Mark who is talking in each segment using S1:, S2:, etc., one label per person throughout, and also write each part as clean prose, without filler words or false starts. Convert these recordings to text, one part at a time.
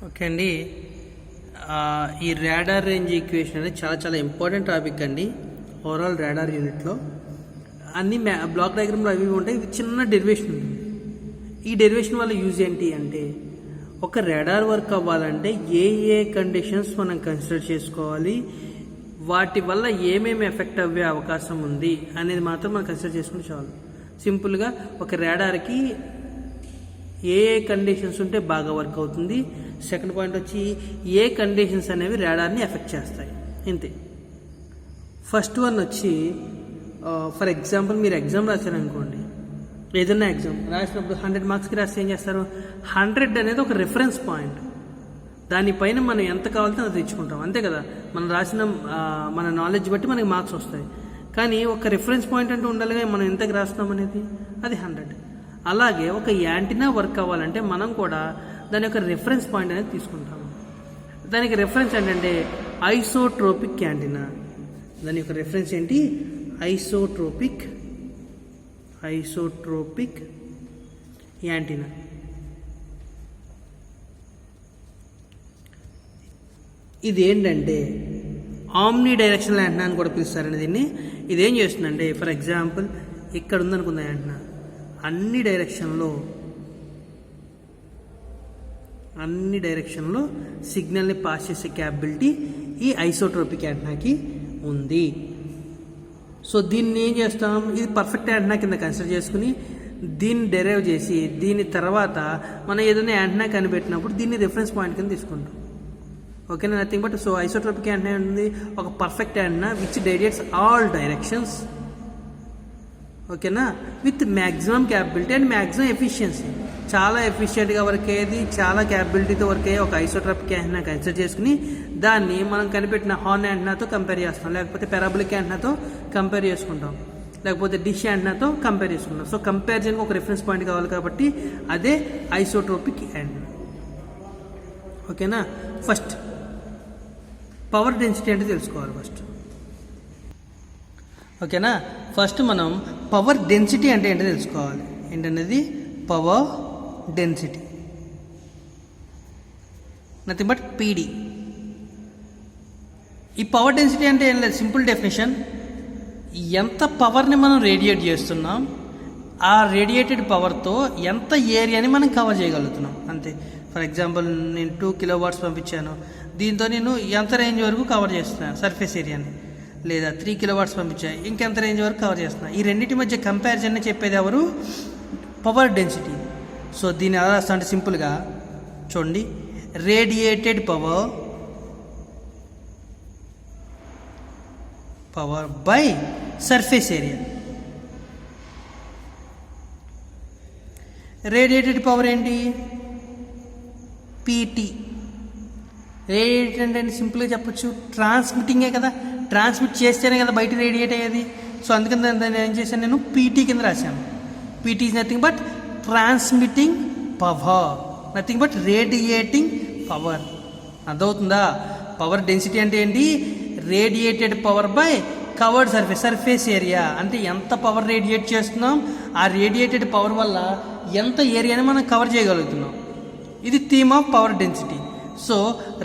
S1: Okay అండి. ఈ radar range equation అనేది చాలా చాలా ఇంపార్టెంట్ టాపిక్ అండి. ఓవరాల్ రాడార్ యూనిట్లో అన్ని బ్లాక్ డయాగ్రామ్లో అవి ఉంటాయి. ఇది చిన్న డెరివేషన్ ఉంటుంది. ఈ డెరివేషన్ వల్ల యూజ్ ఏంటి అంటే, ఒక రాడార్ వర్క్ అవ్వాలంటే ఏ కండిషన్స్ మనం కన్సిడర్ చేసుకోవాలి, వాటి వల్ల ఏమేమి ఎఫెక్ట్ అవ్వే అవకాశం ఉంది అనేది మాత్రం మనం కన్సిడర్ చేసుకుంటే చాలు. సింపుల్గా ఒక రాడార్కి ఏ కండిషన్స్ ఉంటే బాగా వర్క్ అవుతుంది, సెకండ్ పాయింట్ వచ్చి ఏ కండిషన్స్ అనేవి రాడార్ని ఎఫెక్ట్ చేస్తాయి, ఇంతే. ఫస్ట్ వన్ వచ్చి ఫర్ ఎగ్జాంపుల్ మీరు ఎగ్జామ్ రాశారనుకోండి, ఏదైనా ఎగ్జామ్ రాసినప్పుడు 100 మార్క్స్కి రాస్తే ఏం చేస్తారు, 100 అనేది ఒక రిఫరెన్స్ పాయింట్. దానిపైన మనం ఎంత కావాలంటే అది తెచ్చుకుంటాం, అంతే కదా. మనం రాసిన మన నాలెడ్జ్ బట్టి మనకి మార్క్స్ వస్తాయి. కానీ ఒక రిఫరెన్స్ పాయింట్ అంటూ ఉండాలిగా, మనం ఎంతకు రాస్తున్నాం అనేది, అది 100. అలాగే ఒక యాంటీనా వర్క్ అవ్వాలంటే మనం కూడా దాని యొక్క రిఫరెన్స్ పాయింట్ అనేది తీసుకుంటాము. దానికి రిఫరెన్స్ ఏంటంటే ఐసోట్రోపిక్ యాంటీనా. దాని యొక్క రిఫరెన్స్ ఏంటి, ఐసోట్రోపిక్ యాంటీనా. ఇది ఏంటంటే ఆమ్ని డైరెక్షనల్ యాంటీనా అని కూడా పిలుస్తారండి దీన్ని. ఇదేం చేస్తుందంటే, ఫర్ ఎగ్జాంపుల్ ఇక్కడ ఉందనుకుందాం యాంటీనా, అన్ని డైరెక్షన్లో సిగ్నల్ని పాస్ చేసే క్యాపబిలిటీ ఈ ఐసోట్రోపిక్ యాంటీనాకి ఉంది. సో దీన్ని ఏం చేస్తాం, ఇది పర్ఫెక్ట్ యాంటీనా కింద కన్సిడర్ చేసుకుని దీన్ని డెరైవ్ చేసి దీని తర్వాత మనం ఏదైనా యాంటీనా కనిపెట్టినప్పుడు దీన్ని రిఫరెన్స్ పాయింట్ కింద తీసుకుంటాం. ఓకేనా, nothing but. So isotropic antenna ఉంది ఒక perfect antenna which radiates all directions, ఓకేనా, with maximum capability and maximum efficiency. చాలా ఎఫిషియెంట్గా వర్క్ అయ్యేది, చాలా క్యాపబిలిటీతో వర్క్ అయ్యే ఒక ఐసోట్రోపిక్ యాంటీనా కన్సిడర్ చేసుకుని దాన్ని మనం కనిపెట్టిన హార్న్ యాంటీనాతో కంపేర్ చేస్తాం, లేకపోతే పారాబొలిక్ యాంటీనాతో కంపేర్ చేసుకుంటాం, లేకపోతే డిష్ యాంటీనాతో కంపేర్ చేసుకుంటాం. సో కంపారిజన్కి ఒక రిఫరెన్స్ పాయింట్ కావాలి కాబట్టి అదే ఐసోట్రోపిక్ యాంటీనా. ఓకేనా. ఫస్ట్ పవర్ డెన్సిటీ అంటే తెలుసుకోవాలి ఫస్ట్. ఓకేనా, ఫస్ట్ మనం పవర్ డెన్సిటీ అంటే ఏంటో తెలుసుకోవాలి. ఏంటనేది power density, nothing but PD. ఈ పవర్ డెన్సిటీ అంటే ఏం లేదు, సింపుల్ డెఫినేషన్, ఎంత పవర్ని మనం రేడియేట్ చేస్తున్నాం, ఆ రేడియేటెడ్ పవర్తో ఎంత ఏరియాని మనం కవర్ చేయగలుగుతున్నాం, అంతే. ఫర్ ఎగ్జాంపుల్ నేను 2 kW పంపించాను, దీంతో నేను ఎంత రేంజ్ వరకు కవర్ చేస్తున్నాను సర్ఫేస్ ఏరియాని, లేదా 3 kW పంపించాను, ఇంకెంత రేంజ్ వరకు కవర్ చేస్తున్నాను. ఈ రెండింటి మధ్య కంపారిజన్ చెప్పేది ఎవరు, పవర్ డెన్సిటీ. సో దీన్ని ఎలా రాస్తా అంటే సింపుల్గా చూడండి, radiated power by surface area. Radiated power ఏంటి, పీటీ. రేడియేటెడ్ అంటే సింపుల్గా చెప్పొచ్చు ట్రాన్స్మిటింగే కదా, ట్రాన్స్మిట్ చేస్తేనే కదా బయట రేడియేట్ అయ్యేది. సో అందుకని దాన్ని ఏం చేశాను, నేను పీటీ కింద రాశాను. PT is nothing but transmitting power, nothing but radiating power. అర్థమవుతుందా. పవర్ డెన్సిటీ అంటే ఏంటి, radiated power by covered surface area. అంటే ఎంత పవర్ రేడియేట్ చేస్తున్నాం, ఆ రేడియేటెడ్ పవర్ వల్ల ఎంత ఏరియాని మనం కవర్ చేయగలుగుతున్నాం. ఇది theme of power density. So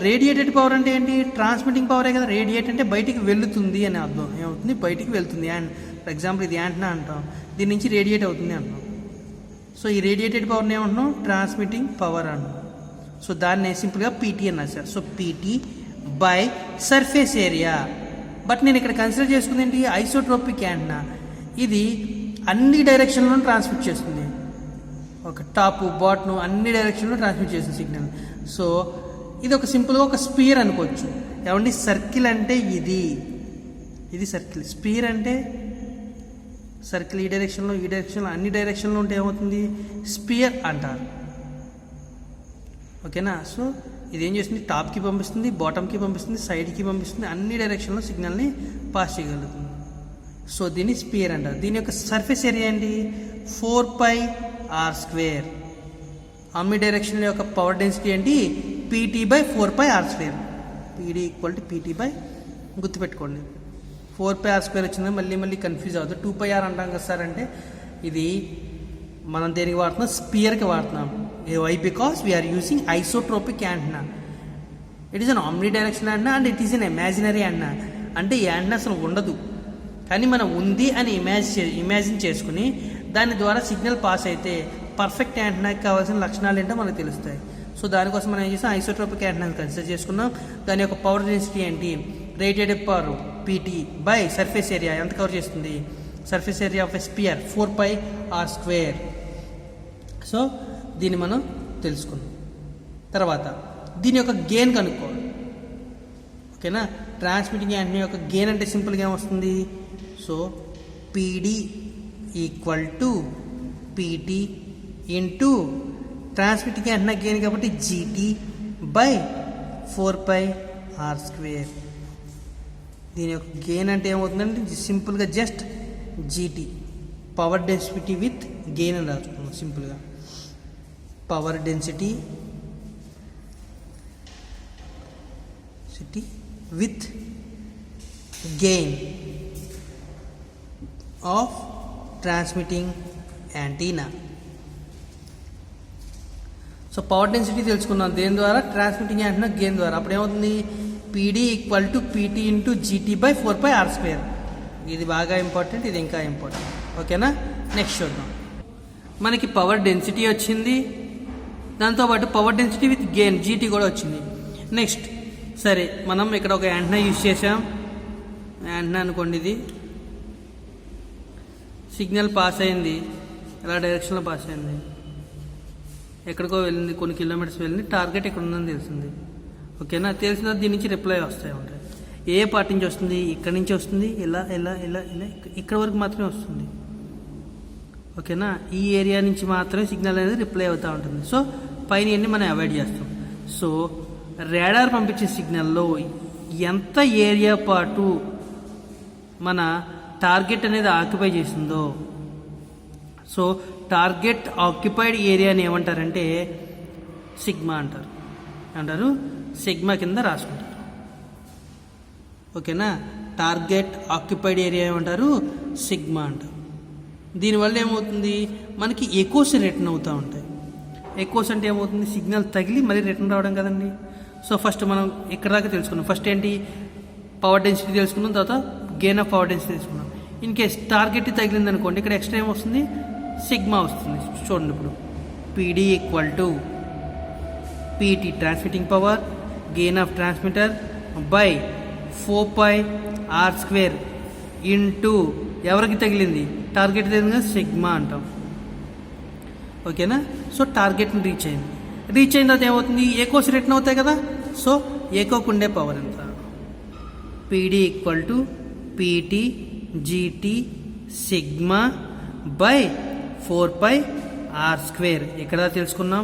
S1: radiated power అంటే ఏంటి, ట్రాన్స్మిటింగ్ పవరే కదా. రేడియేట్ అంటే బయటికి వెళుతుంది అని అర్థం. ఏమవుతుంది, బయటికి వెళ్తుంది. అండ్ ఫర్ ఎగ్జాంపుల్ ఇది యాంటీనా అంటాం, దీని నుంచి రేడియేట్ అవుతుంది అంటాం. సో ఈ రేడియేటెడ్ పవర్ని ఏమంటున్నాం, ట్రాన్స్మిటింగ్ పవర్ అంటాం. సో దాన్ని సింపుల్గా పీటీ అని రాశారు. So PT by surface area. But నేను ఇక్కడ కన్సిడర్ చేసుకుంది ఏంటి, ఐసోట్రోపిక్ యాంటీనా. ఇది అన్ని డైరెక్షన్లో ట్రాన్స్మిట్ చేస్తుంది, ఒక టాప్ బాటమ్ అన్ని డైరెక్షన్లో ట్రాన్స్మిట్ చేస్తుంది సిగ్నల్. సో ఇది ఒక సింపుల్గా ఒక స్పియర్ అనుకోవచ్చు. ఏమండి, సర్కిల్ అంటే ఇది సర్కిల్, స్పియర్ అంటే సర్కిల్ ఈ డైరెక్షన్లో అన్ని డైరెక్షన్లో ఉంటే ఏమవుతుంది, స్పియర్ అంటారు. ఓకేనా. సో ఇది ఏం చేస్తుంది, టాప్కి పంపిస్తుంది, బాటమ్కి పంపిస్తుంది, సైడ్కి పంపిస్తుంది, అన్ని డైరెక్షన్లో సిగ్నల్ని పాస్ చేయగలుగుతుంది. సో దీన్ని స్పియర్ అంటారు. దీని యొక్క సర్ఫేస్ ఏరియా ఏంటి, 4πr². అన్ని డైరెక్షన్ల యొక్క పవర్ డెన్సిటీ ఏంటి, PT by 4πr². PD equal to PT by, గుర్తుపెట్టుకోండి, 4πr² వచ్చింది. మళ్ళీ కన్ఫ్యూజ్ అవుతుంది. 2πr అంటాం కదా సార్ అంటే, ఇది మనం దేనికి వాడుతున్నాం, స్పియర్కి వాడుతున్నాం. Why? Because we are using isotropic antenna. It is an omni direction antenna and it is an imaginary antenna. అంటే ఈ యాంటెన్నా అసలు ఉండదు, కానీ మనం ఉంది అని ఇమాజిన్ చేసుకుని దాని ద్వారా సిగ్నల్ పాస్ అయితే పర్ఫెక్ట్ యాంటెనాకి కావాల్సిన లక్షణాలు ఏంటో మనకు తెలుస్తాయి. సో దానికోసం మనం ఏం చేసాం, ఐసోట్రోపిక్ యాంటెనాని కన్సిడర్ చేసుకున్నాం. దాని యొక్క పవర్ డెన్సిటీ ఏంటి, rated power PT by surface area ఎంత కవర్ చేస్తుంది, surface area of a sphere 4πr². So దీన్ని మనం తెలుసుకున్నాం. తర్వాత దీని యొక్క గెయిన్ కనుక్కోవాలి. ఓకేనా, ట్రాన్స్మిటింగ్ యాంటెన్నా యొక్క గెయిన్ అంటే సింపుల్గా ఏమొస్తుంది, so PD equal to PT into transmitting antenna gain కాబట్టి జీటీ బై 4πr². దీని యొక్క గెయిన్ అంటే ఏమవుతుందంటే సింపుల్గా just GT, power density with gain అని రాసుకున్నాం. సింపుల్గా power density with gain of transmitting antenna. So power density తెలుసుకున్నాం దేని ద్వారా, ట్రాన్స్మిటింగ్ యాంటీనా గెయిన్ ద్వారా. అప్పుడు ఏమవుతుంది, PD equal to PT into GT by 4πr². ఇది బాగా ఇంపార్టెంట్, ఇది ఇంకా ఇంపార్టెంట్. ఓకేనా, నెక్స్ట్ చూద్దాం. మనకి పవర్ డెన్సిటీ వచ్చింది, దాంతోపాటు power density with gain GT కూడా వచ్చింది. నెక్స్ట్ సరే, మనం ఇక్కడ ఒక యాంటెన్నా యూజ్ చేసాం. యాంటెన్నా అనుకోండి, ఇది సిగ్నల్ పాస్ అయింది, ఎలా డైరెక్షన్లో పాస్ అయింది, ఎక్కడికో వెళ్ళింది, కొన్ని కిలోమీటర్స్ వెళ్ళింది, టార్గెట్ ఇక్కడ ఉందని తెలిసింది. ఓకేనా, తెలిసిన దీని నుంచి రిప్లై వస్తాయి ఉంటాయి. ఏ పార్ట్ నుంచి వస్తుంది, ఇక్కడ నుంచి వస్తుంది, ఇలా ఇలా ఇలా ఇలా ఇక్కడ వరకు మాత్రమే వస్తుంది. ఓకేనా, ఈ ఏరియా నుంచి మాత్రమే సిగ్నల్ అనేది రిప్లై అవుతూ ఉంటుంది. సో పైన అన్ని మనం అవాయిడ్ చేస్తాం. సో రాడార్ పంపించే సిగ్నల్లో ఎంత ఏరియా పాటు మన టార్గెట్ అనేది ఆక్యుపై చేసిందో, సో టార్గెట్ ఆక్యుపైడ్ ఏరియాని ఏమంటారంటే సిగ్మా అంటారు. సిగ్మా కింద రాసుకుంటారు. ఓకేనా, టార్గెట్ ఆక్యుపైడ్ ఏరియా ఏమంటారు, సిగ్మా అంటారు. దీనివల్ల ఏమవుతుంది, మనకి ఎకోస్ రిటర్న్ అవుతూ ఉంటాయి. ఎకోస్ అంటే ఏమవుతుంది, సిగ్నల్ తగిలి మళ్ళీ రిటర్న్ రావడం కదండి. సో ఫస్ట్ మనం ఇక్కడ దాకా తెలుసుకున్నాం. ఫస్ట్ ఏంటి, పవర్ డెన్సిటీ తెలుసుకున్నాం, తర్వాత గెయిన్ ఆఫ్ పవర్ డెన్సిటీ తెలుసుకున్నాం. ఇన్ కేస్ టార్గెట్ తగిలింది అనుకోండి, ఇక్కడ ఎక్స్ట్రా ఏమొస్తుంది, సిగ్మా వస్తుంది. చూడండి, ఇప్పుడు PD equal to PT transmitting power, gain of transmitter by 4πr² into ఎవరికి తగిలింది, టార్గెట్ తగిలింది, సిగ్మా అంటాం. ఓకేనా, సో టార్గెట్ని రీచ్ అయిన తర్వాత ఏమవుతుంది, ఏకోస్ రిటర్న్ అవుతాయి కదా. సో ఏకోకు ఉండే పవర్ ఎంత, PD equal to PT GT sigma by 4πr². ఇక్కడ తెలుసుకున్నాం.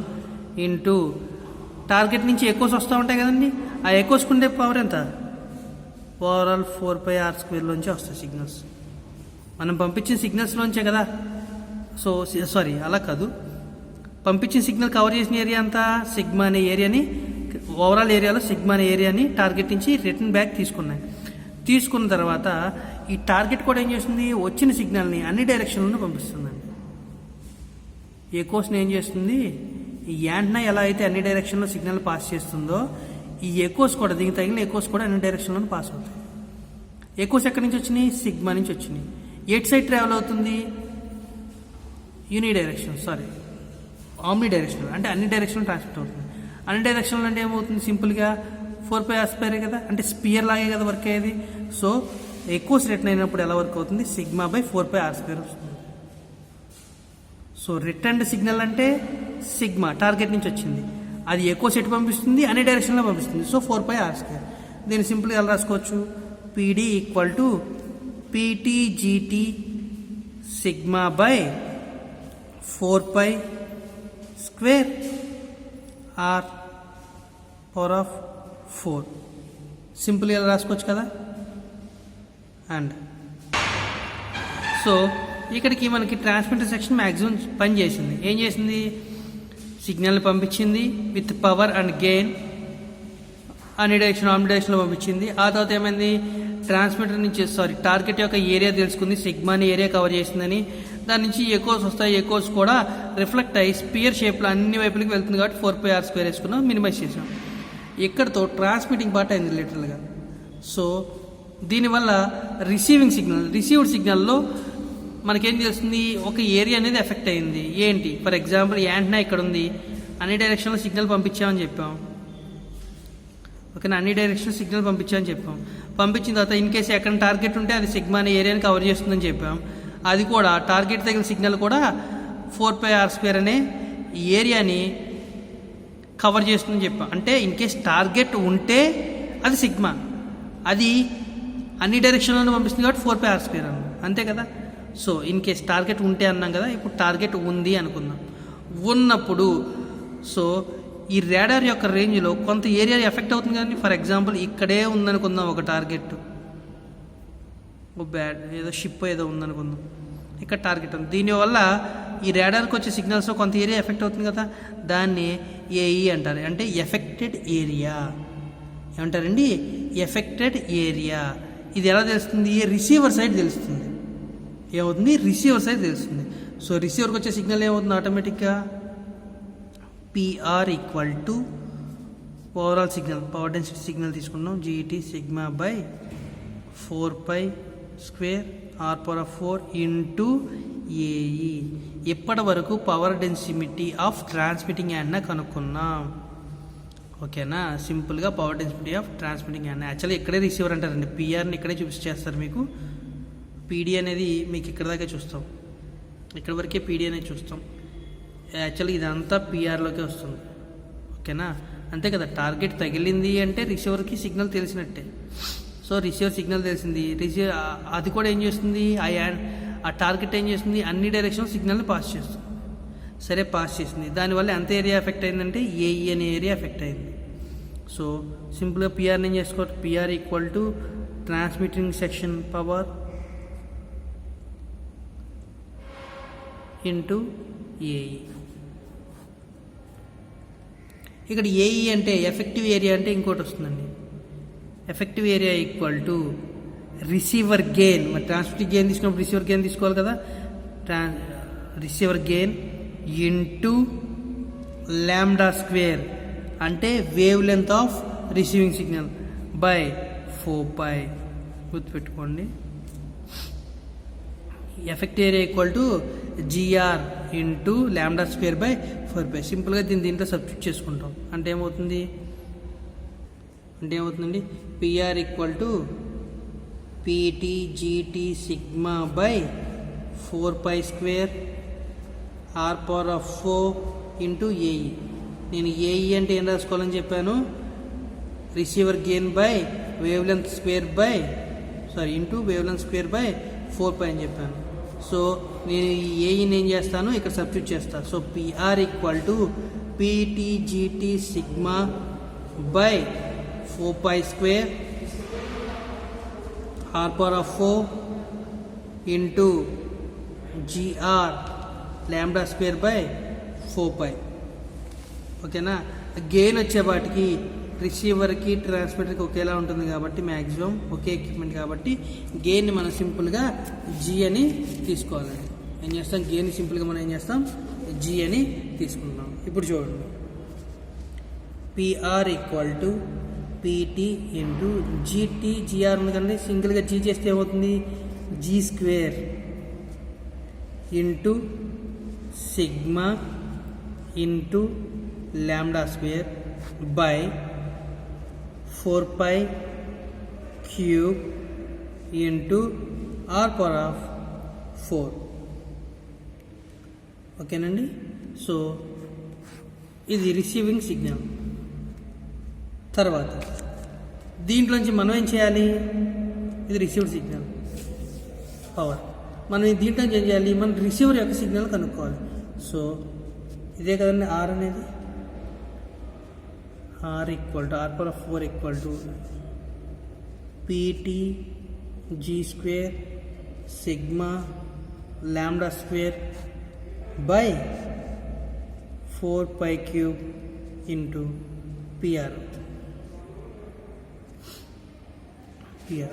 S1: ఇంటూ టార్గెట్ నుంచి ఎకోస్ వస్తూ ఉంటాయి కదండి, ఆ ఎకోస్కి ఉండే పవర్ ఎంత, ఓవరాల్ 4πr² వస్తాయి సిగ్నల్స్. మనం పంపించిన సిగ్నల్స్లోంచే కదా. సో సారీ, అలా కాదు, పంపించిన సిగ్నల్ కవర్ చేసిన ఏరియా అంతా సిగ్మా అనే ఏరియాని, ఓవరాల్ ఏరియాలో సిగ్మా అనే ఏరియాని టార్గెట్ నుంచి రిటర్న్ బ్యాక్ తీసుకున్న తర్వాత ఈ టార్గెట్ కూడా ఏం చేస్తుంది, వచ్చిన సిగ్నల్ని అన్ని డైరెక్షన్లను పంపిస్తుందండి. ఎకోస్ని ఏం చేస్తుంది, ఈ యాంటెన్నా ఎలా అయితే అన్ని డైరెక్షన్లో సిగ్నల్ పాస్ చేస్తుందో, ఈ ఎకోస్ కూడా, దీనికి తగిలిన ఎకోస్ కూడా అన్ని డైరెక్షన్లో పాస్ అవుతాయి. ఎకోస్ ఎక్కడి నుంచి వచ్చినాయి, సిగ్మా నుంచి వచ్చినాయి. ఎట్ సైడ్ ట్రావెల్ అవుతుంది, ఆమ్ని డైరెక్షన్, అంటే అన్ని డైరెక్షన్లో ట్రాన్స్మిట్ అవుతుంది. అన్ని డైరెక్షన్లో అంటే ఏమవుతుంది, సింపుల్గా 4πr² కదా, అంటే స్పియర్ లాగే కదా వర్క్ అయ్యేది. సో ఎకోస్ రిటర్న్ అయినప్పుడు ఎలా వర్క్ అవుతుంది, సిగ్మా బై 4πr² వస్తుంది. సో రిటర్న్డ్ సిగ్నల్ అంటే సిగ్మా టార్గెట్ నుంచి వచ్చింది, అది ఎకోస్ ఎటు పంపిస్తుంది, అన్ని డైరెక్షన్లో పంపిస్తుంది. So 4πr². దీన్ని సింపుల్గా ఎలా రాసుకోవచ్చు, PD equal to PT GT sigma by 4π² R power of 4. సింపుల్గా ఎలా రాసుకోవచ్చు కదా. అండ్ సో ఇక్కడికి మనకి ట్రాన్స్మిటర్ సెక్షన్ మ్యాక్సిమం పని చేసింది. ఏం చేసింది, సిగ్నల్ పంపించింది విత్ పవర్ అండ్ గెయిన్, అన్ని డైరెక్షన్ ఆమ్ని డైరెక్షన్లో పంపించింది. ఆ తర్వాత ఏమైంది, ట్రాన్స్మిటర్ నుంచి టార్గెట్ యొక్క ఏరియా తెలుసుకుంది, సిగ్మా అని ఏరియా కవర్ చేసిందని. దాని నుంచి ఎకోస్ వస్తాయి. ఎకోస్ కూడా రిఫ్లెక్ట్ అయ్యి స్పియర్ షేప్లో అన్ని వైపులకి వెళ్తుంది కాబట్టి 4πr² వేసుకున్నాం, మినిమైజ్ చేసాం. ఇక్కడతో ట్రాన్స్మిటింగ్ పార్ట్ అయింది లిటరల్గా. సో దీనివల్ల రిసీవ్డ్ సిగ్నల్లో మనకేం తెలుస్తుంది, ఒక ఏరియా అనేది ఎఫెక్ట్ అయింది. ఏంటి, ఫర్ ఎగ్జాంపుల్ యాంటెన్నా ఇక్కడ ఉంది, అన్ని డైరెక్షన్లో సిగ్నల్ పంపించామని చెప్పాం. ఓకేనా, అన్ని డైరెక్షన్లో సిగ్నల్ పంపించామని చెప్పాం. పంపించిన తర్వాత ఇన్ కేసు ఎక్కడ టార్గెట్ ఉంటే అది సిగ్మా అనే ఏరియాని కవర్ చేస్తుందని చెప్పాం. అది కూడా టార్గెట్ తగిన సిగ్నల్ కూడా 4πr² అనే ఏరియాని కవర్ చేస్తుందని చెప్పాం. అంటే ఇన్ కేస్ టార్గెట్ ఉంటే అది సిగ్మా, అది అన్ని డైరెక్షన్లోనే పంపిస్తుంది కాబట్టి 4πr² అన్నాం, అంతే కదా. సో ఇన్ కేస్ టార్గెట్ ఉంటే అన్నాం కదా, ఇప్పుడు టార్గెట్ ఉంది అనుకుందాం. ఉన్నప్పుడు సో ఈ రాడార్ యొక్క రేంజ్లో కొంత ఏరియా ఎఫెక్ట్ అవుతుంది కానీ, ఫర్ ఎగ్జాంపుల్ ఇక్కడే ఉందనుకుందాం ఒక టార్గెట్, ఏదో షిప్ ఏదో ఉందనుకుందాం, ఇక్కడ టార్గెట్ ఉంది. దీనివల్ల ఈ రాడార్కి వచ్చే సిగ్నల్స్లో కొంత ఏరియా ఎఫెక్ట్ అవుతుంది కదా, దాన్ని ఏఈ అంటారు. అంటే ఎఫెక్టెడ్ ఏరియా ఏమంటారండి, ఎఫెక్టెడ్ ఏరియా. ఇది ఎలా తెలుస్తుంది, రిసీవర్ సైడ్ తెలుస్తుంది. ఏమవుతుంది, రిసీవర్ సైడ్ తెలుస్తుంది. సో రిసీవర్కి వచ్చే సిగ్నల్ ఏమవుతుంది, ఆటోమేటిక్గా PR = overall signal, power density signal తీసుకున్నాం, GT sigma by 4π² R⁴ into AE. ఇప్పటి వరకు power density of transmitting antenna కనుక్కున్నాం. ఓకేనా, సింపుల్గా power density of transmitting antenna. Actually ఇక్కడే రిసీవర్ అంటారండి, PRని ఇక్కడే చూపించేస్తారు మీకు. PD అనేది మీకు ఇక్కడ దాకా చూస్తాం, ఇక్కడ వరకే PD అనేది చూస్తాం. యాక్చువల్లీ ఇదంతా PRలోకే వస్తుంది. ఓకేనా, అంతే కదా. టార్గెట్ తగిలింది అంటే రిసీవర్కి సిగ్నల్ తెలిసినట్టే. సో రిసీవర్ సిగ్నల్ తెలిసింది, అది కూడా ఏం చేస్తుంది, ఆ టార్గెట్ ఏం చేస్తుంది, అన్ని డైరెక్షన్ సిగ్నల్ని పాస్ చేస్తుంది. సరే, పాస్ చేసింది, దానివల్ల ఎంత ఏరియా ఎఫెక్ట్ అయిందంటే ఏఈ అనే ఏరియా ఎఫెక్ట్ అయింది. సో సింపుల్గా పిఆర్ని ఏం చేసుకోవచ్చు, PR = transmitting section power into AE. ఇక్కడ ఏఈ అంటే ఎఫెక్టివ్ ఏరియా అంటే ఇంకోటి వస్తుందండి. Effective area = receiver gain. మరి ట్రాన్స్మిటింగ్ గెయిన్ తీసుకున్నప్పుడు రిసీవర్ గెయిన్ తీసుకోవాలి కదా, రిసీవర్ గెయిన్ ఇంటూ λ² అంటే wave length of receiving signal by 4π. గుర్తుపెట్టుకోండి, effective area GR into λ² by 4π. సింపుల్గా దీంట్లో సబ్స్టిట్యూట్ చేసుకుంటాం. అంటే ఏమవుతుందండి, PR = PT GT sigma by 4π² R⁴ into AE. నేను ఏఈ అంటే ఏం రాసుకోవాలని చెప్పాను, receiver gain by wave length square by into wave length square by 4π అని చెప్పాను. సో నేను ఈ ఏఈని ఏం చేస్తాను, ఇక్కడ సబ్స్టిట్యూట్ చేస్తాను. So PR = PT GT sigma by 4π² R⁴ into GR λ² by 4π. ఓకేనా, గెయిన్ వచ్చేపాటికి రిసీవర్కి ట్రాన్స్మిటర్కి ఒకేలా ఉంటుంది కాబట్టి మ్యాక్సిమం ఒకే ఎక్విప్మెంట్ కాబట్టి గెయిన్ని మనం సింపుల్గా G అని తీసుకోవాలండి. ఏం చేస్తాం, గెయిన్ సింపుల్గా మనం ఏం చేస్తాం, G అని తీసుకుంటాం. ఇప్పుడు చూడండి, PR = PT into GT GR ఉంది కదండి, సింగిల్గా G చేస్తే ఏమవుతుంది, G² into sigma into λ² by 4π³ into R⁴. ఓకేనండి. సో ఇది రిసీవింగ్ సిగ్నల్. తర్వాత దీంట్లోంచి మనం ఏం చేయాలి, ఇది రిసీవ్డ్ సిగ్నల్ పవర్. మనం దీంట్లో ఏం చేయాలి, మనం రిసీవర్ యొక్క సిగ్నల్ కనుక్కోవాలి. సో ఇదే కదండి R అనేది, R⁴ PT G² sigma λ² by 4π³ into PR.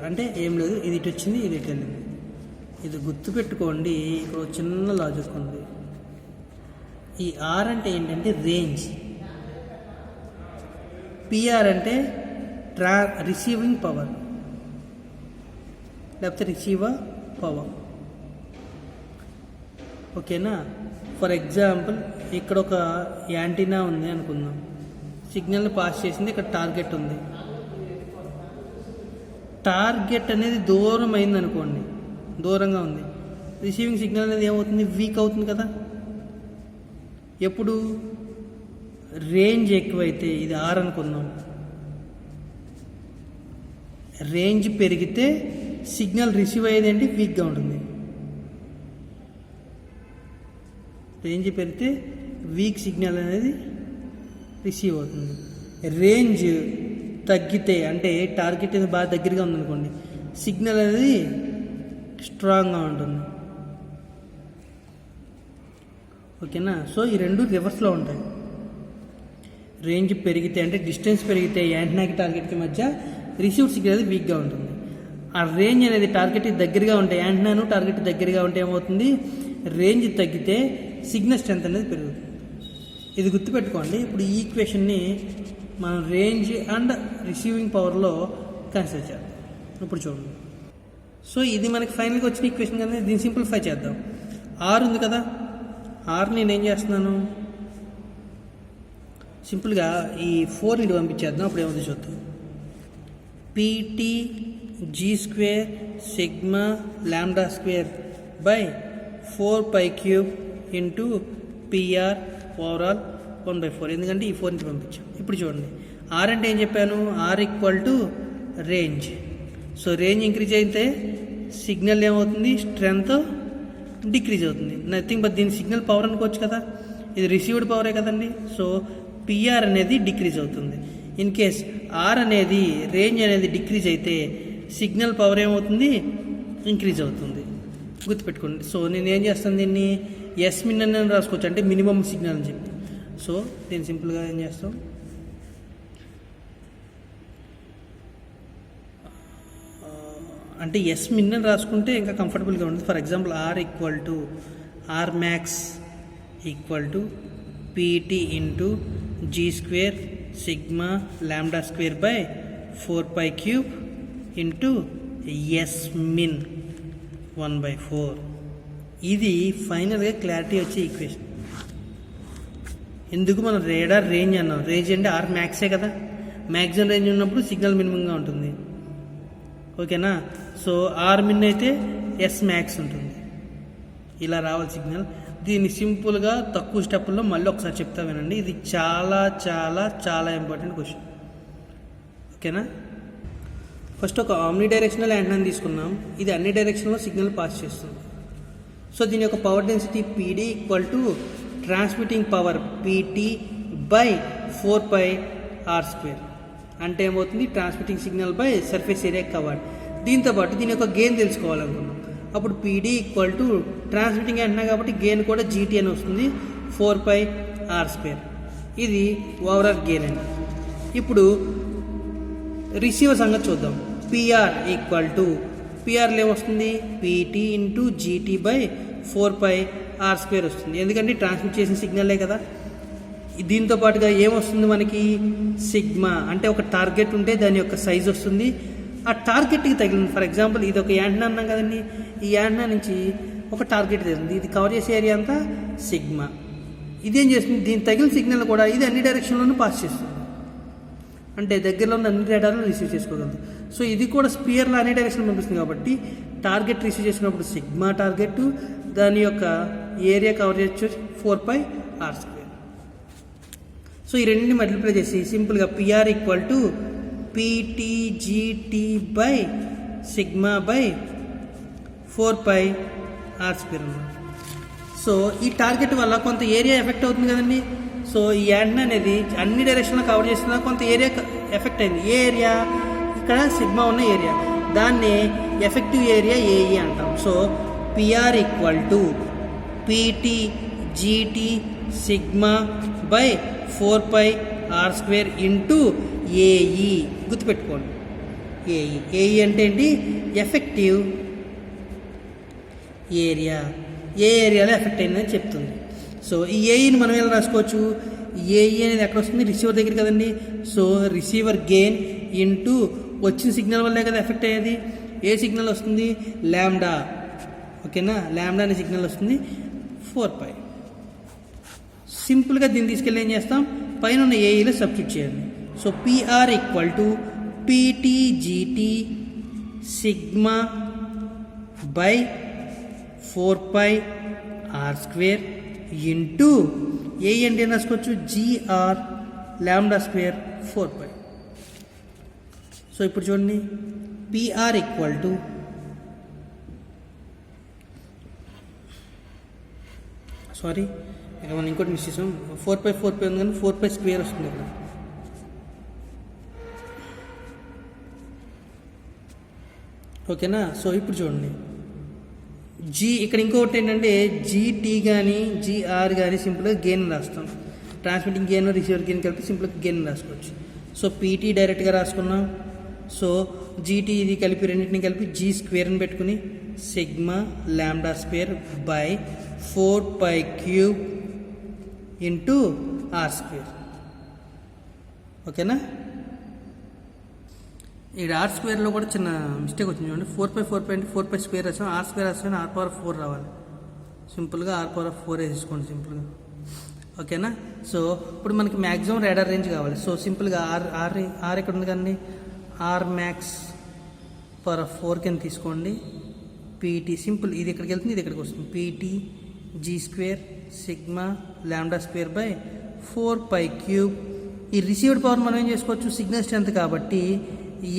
S1: అంటే ఏం లేదు, ఇది ఇటు వచ్చింది, ఇది ఇటు వెళ్ళింది. ఇది గుర్తుపెట్టుకోండి. ఇక్కడ చిన్న లాజిక్ ఉంది. ఈ ఆర్ అంటే ఏంటంటే రేంజ్, పిఆర్ అంటే రిసీవింగ్ పవర్ లేకపోతే రిసీవర్ పవర్. ఓకేనా? ఫర్ ఎగ్జాంపుల్ ఇక్కడ ఒక యాంటీనా ఉంది అనుకుందాం, సిగ్నల్ని పాస్ చేసింది. ఇక్కడ టార్గెట్ ఉంది. టార్గెట్ అనేది దూరం అయింది అనుకోండి, దూరంగా ఉంది. రిసీవింగ్ సిగ్నల్ అనేది ఏమవుతుంది? వీక్ అవుతుంది కదా. ఎప్పుడు రేంజ్ ఎక్కువైతే, ఇది ఆర్ అనుకుందాం, రేంజ్ పెరిగితే సిగ్నల్ రిసీవ్ అయ్యేది ఏంటి? వీక్గా ఉంటుంది. రేంజ్ పెరిగితే వీక్ సిగ్నల్ అనేది రిసీవ్ అవుతుంది. రేంజ్ తగ్గితే అంటే టార్గెట్ అనేది బాగా దగ్గరగా ఉందనుకోండి, సిగ్నల్ అనేది స్ట్రాంగ్గా ఉంటుంది. ఓకేనా? సో ఈ రెండు రివర్స్లో ఉంటాయి. రేంజ్ పెరిగితే అంటే డిస్టెన్స్ పెరిగితే యాంటెనాకి టార్గెట్కి మధ్య రిసీవ్డ్ సిగ్నల్ అనేది వీక్గా ఉంటుంది. ఆ రేంజ్ అనేది టార్గెట్కి దగ్గరగా ఉంటాయి, యాంటెనాను టార్గెట్ దగ్గరగా ఉంటే ఏమవుతుంది? రేంజ్ తగ్గితే సిగ్నల్ స్ట్రెంత్ అనేది పెరుగుతుంది. ఇది గుర్తుపెట్టుకోండి. ఇప్పుడు ఈ ఈక్వేషన్ని మనం రేంజ్ అండ్ రిసీవింగ్ పవర్లో కన్సిడర్ చేద్దాం. ఇప్పుడు చూడండి. సో ఇది మనకి ఫైనల్గా వచ్చిన ఈక్వేషన్ కదా. దీన్ని సింప్లిఫై చేద్దాం. ఆర్ ఉంది కదా, ఆర్ నేనేం చేస్తున్నాను, సింపుల్గా ఈ 4 ఇటు పంపించేద్దాం. అప్పుడు ఏమవుతుంది చూద్దాం. PT G square sigma lambda square by 4π³ into PR overall 1/4. ఎందుకంటే ఈ 4 నుంచి పంపించాం. ఇప్పుడు చూడండి, ఆర్ అంటే ఏం చెప్పాను? R equal to range. So range increase అయితే సిగ్నల్ ఏమవుతుంది? స్ట్రెంత్ డిక్రీజ్ అవుతుంది. నథింగ్ బట్ దీని సిగ్నల్ పవర్ అనుకోవచ్చు కదా, ఇది రిసీవ్డ్ పవరే కదండి. సో పిఆర్ అనేది డిక్రీజ్ అవుతుంది. ఇన్ కేస్ ఆర్ అనేది రేంజ్ అనేది డిక్రీజ్ అయితే సిగ్నల్ పవర్ ఏమవుతుంది? ఇంక్రీజ్ అవుతుంది. గుర్తుపెట్టుకోండి. సో నేను ఏం చేస్తాను, దీన్ని ఎస్ మిన్ అని రాసుకోవచ్చు, అంటే మినిమం సిగ్నల్ అని చెప్పి. సో దీన్ని సింపుల్గా ఏం చేస్తాం, అంటే ఎస్ మిన్ అని రాసుకుంటే ఇంకా కంఫర్టబుల్గా ఉంటుంది. For example R max equal to PT into G square sigma lambda square by 4π³ into S min 1/4. ఇది ఫైనల్గా క్లారిటీ వచ్చే ఈక్వేషన్. ఎందుకు మనం రేడార్ రేంజ్ అన్నాం? రేంజ్ అంటే ఆర్ మ్యాక్సే కదా, మ్యాక్సిమం రేంజ్ ఉన్నప్పుడు సిగ్నల్ మినిమంగా ఉంటుంది. ఓకేనా? సో ఆర్ మిన్ అయితే ఎస్ మ్యాక్స్ ఉంటుంది. ఇలా రావాలి సిగ్నల్. దీన్ని సింపుల్గా తక్కువ స్టెప్పుల్లో మళ్ళీ ఒకసారి చెప్తా వినండి. ఇది చాలా చాలా చాలా ఇంపార్టెంట్ క్వశ్చన్. ఓకేనా? ఫస్ట్ ఒక ఆమ్ని డైరెక్షనల్ యాంటెనా తీసుకున్నాం. ఇది అన్ని డైరెక్షన్లో సిగ్నల్ పాస్ చేస్తుంది. సో దీని యొక్క power density PD equal to transmitting power PT by 4πr². అంటే ఏమవుతుంది? Transmitting signal by surface area covered. దీంతోపాటు దీని యొక్క గెయిన్ తెలుసుకోవాలనుకున్నాం. అప్పుడు PD equal to transmitting antenna కాబట్టి గెయిన్ కూడా జీటీ అని వస్తుంది, 4πr². ఇది ఓవరాల్ గెయిన్ అండి. ఇప్పుడు రిసీవర్ సంగతి చూద్దాం. పిఆర్ ఈక్వల్ టు పిఆర్లో ఏమొస్తుంది? PT into GT by 4πr² వస్తుంది. ఎందుకంటే ట్రాన్స్మిట్ చేసిన సిగ్నల్లే కదా. దీంతో పాటుగా ఏమొస్తుంది మనకి? సిగ్మా అంటే ఒక టార్గెట్ ఉంటే దాని యొక్క సైజ్ వస్తుంది. ఆ టార్గెట్కి తగిలింది. ఫర్ ఎగ్జాంపుల్ ఇది ఒక యాంటెనా అన్నాం కదండి, ఈ యాంటెనా నుంచి ఒక టార్గెట్ తగిలింది. ఇది కవర్ చేసే ఏరియా అంతా సిగ్మా. ఇదేం చేస్తుంది? దీని తగిలిన సిగ్నల్ కూడా ఇది అన్ని డైరెక్షన్లోనూ పాస్ చేస్తుంది. అంటే దగ్గరలో ఉన్న అన్ని రేడార్లు రిసీవ్ చేసుకోగలదు. సో ఇది కూడా స్పియర్లో అన్ని డైరెక్షన్ పంపిస్తుంది కాబట్టి టార్గెట్ రిసీవ్ చేసినప్పుడు సిగ్మా టార్గెట్, దాని యొక్క ఏరియా కవర్ చేసి 4πr². సో ఈ రెండింటిని మల్టిప్లై చేసి సింపుల్గా PR equal to PT GT by sigma by 4πr². So ఈ టార్గెట్ వల్ల కొంత ఏరియా ఎఫెక్ట్ అవుతుంది కదండి. సో ఈ యాంటెనా అనేది అన్ని డైరెక్షన్లో కవర్ చేస్తున్నా కొంత ఏరియా ఎఫెక్ట్ అయింది. ఏ ఏరియా? ఇక్కడ సిగ్మా ఉన్న ఏరియా, దాన్ని ఎఫెక్టివ్ ఏరియా ఏఈ అంటాం. So PR equal to PT GT sigma by 4πr² into AE. గుర్తుపెట్టుకోండి, ఏఈ అంటే ఏంటి? ఎఫెక్టివ్ ఏరియా ఏ ఏరియాలో ఎఫెక్ట్ అయిందని చెప్తుంది. సో ఈ ఏఈని మనం ఎలా రాసుకోవచ్చు, ఏఈ అనేది ఎక్కడ వస్తుంది, రిసీవర్ దగ్గర కదండి. సో రిసీవర్ గెయిన్ ఇంటూ వచ్చిన సిగ్నల్ వల్లే కదా ఎఫెక్ట్ అయ్యేది. ఏ సిగ్నల్ వస్తుంది, ల్యాండా. ఓకేనా, ల్యాండా అనే సిగ్నల్ వస్తుంది 4π. సింపుల్గా దీన్ని తీసుకెళ్ళి ఏం చేస్తాం, పైన ఉన్న ఏఈలో సబ్స్టిట్యూట్ చేయండి. So PR equal to PT GT sigma by 4πr² into A అంటే ఏం రాసుకోవచ్చు, జిఆర్ ల్యాండా స్క్వేర్ 4π. సో ఇప్పుడు చూడండి, పిఆర్ ఈక్వల్ టు సారీ ఇక్కడ మనం ఇంకోటి మిస్ చేసాం, 4π ఉంది కానీ 4π² వస్తుంది ఇక్కడ. ఓకేనా, సో ఇప్పుడు చూడండి, జీ ఇక్కడ ఇంకొకటి ఏంటంటే జీటీ కానీ జిఆర్ కానీ సింపుల్గా గెయిన్ రాస్తాం. ట్రాన్స్మిటింగ్ గెయిన్ రిసీవర్ గెయిన్ కలిపి సింపుల్గా గెయిన్ రాసుకోవచ్చు. సో పీటీ డైరెక్ట్గా రాసుకున్నాం. సో జీటీ ఇది కలిపి రెండింటిని కలిపి G² పెట్టుకుని sigma lambda square by 4π³ into R². ఓకేనా, ఇక్కడ R² కూడా చిన్న మిస్టేక్ వచ్చింది చూడండి. 4π అంటే 4π² రాసాం, R² రాసాం, R⁴ రావాలి. సింపుల్గా R⁴ వేసేసుకోండి సింపుల్గా. ఓకేనా, సో ఇప్పుడు మనకి మ్యాక్సిమం రాడార్ రేంజ్ కావాలి. సో సింపుల్గా ఆర్ ఎక్కడ ఉంది కానీ R⁴ కింద తీసుకోండి. పీటీ సింపుల్, ఇది ఎక్కడికి వెళ్తుంది, ఇది ఎక్కడికి వస్తుంది, PT G² sigma lambda square by 4π³. ఈ రిసీవ్డ్ పవర్ మనం ఏం చేసుకోవచ్చు, సిగ్నల్ స్ట్రెంత్ కాబట్టి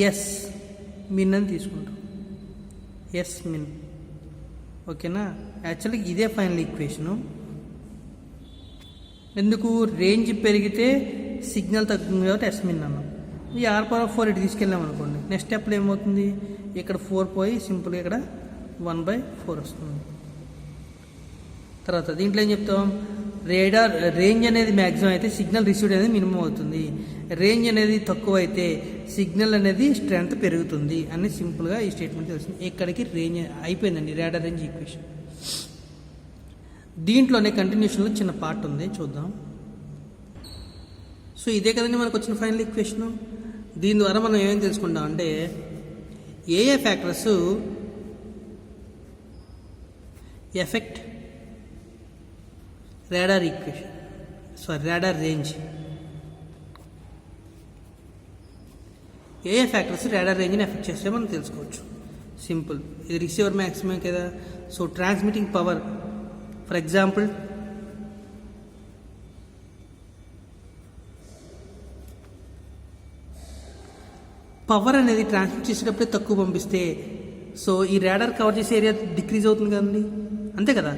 S1: ఎస్ మిన్ అని తీసుకుంటాం, ఎస్ మిన్. ఓకేనా, యాక్చువల్లీ ఇదే ఫైనల్ ఈక్వేషను. ఎందుకు, రేంజ్ పెరిగితే సిగ్నల్ తగ్గుతుంది కాబట్టి ఎస్ మిన్ అన్నాం. ఈ R⁴ ఇటు తీసుకెళ్ళాం అనుకోండి, నెక్స్ట్ స్టెప్లో ఏమవుతుంది, ఇక్కడ 4 పోయి సింపుల్గా ఇక్కడ 1/4 వస్తుంది. తర్వాత దీంట్లో ఏం చెప్తాం, రేడార్ రేంజ్ అనేది మ్యాక్సిమం అయితే సిగ్నల్ రిసీవ్డ్ అనేది మినిమం అవుతుంది, రేంజ్ అనేది తక్కువ అయితే సిగ్నల్ అనేది స్ట్రెంత్ పెరుగుతుంది అని సింపుల్గా ఈ స్టేట్మెంట్ తెలుస్తుంది. ఇక్కడికి రేంజ్ అయిపోయిందండి, రేడార్ రేంజ్ ఈక్వేషన్. దీంట్లోనే కంటిన్యూషన్లో చిన్న పార్ట్ ఉంది, చూద్దాం. సో ఇదే కదండి మనకు వచ్చిన ఫైనల్ ఈక్వేషను. దీని ద్వారా మనం ఏమేమి తెలుసుకుంటాం అంటే, ఏ factors effect radar equation, radar range, ఏ ఫ్యాక్టర్స్ రాడార్ రేంజ్ని ఎఫెక్ట్ చేస్తే మనం తెలుసుకోవచ్చు. సింపుల్, ఇది రిసీవర్ మ్యాక్సిమం కదా. So transmitting power, for example power అనేది ట్రాన్స్మిట్ చేసేటప్పుడే తక్కువ పంపిస్తే సో ఈ రాడార్ కవర్ చేసే ఏరియా డిక్రీజ్ అవుతుంది కదండి, అంతే కదా.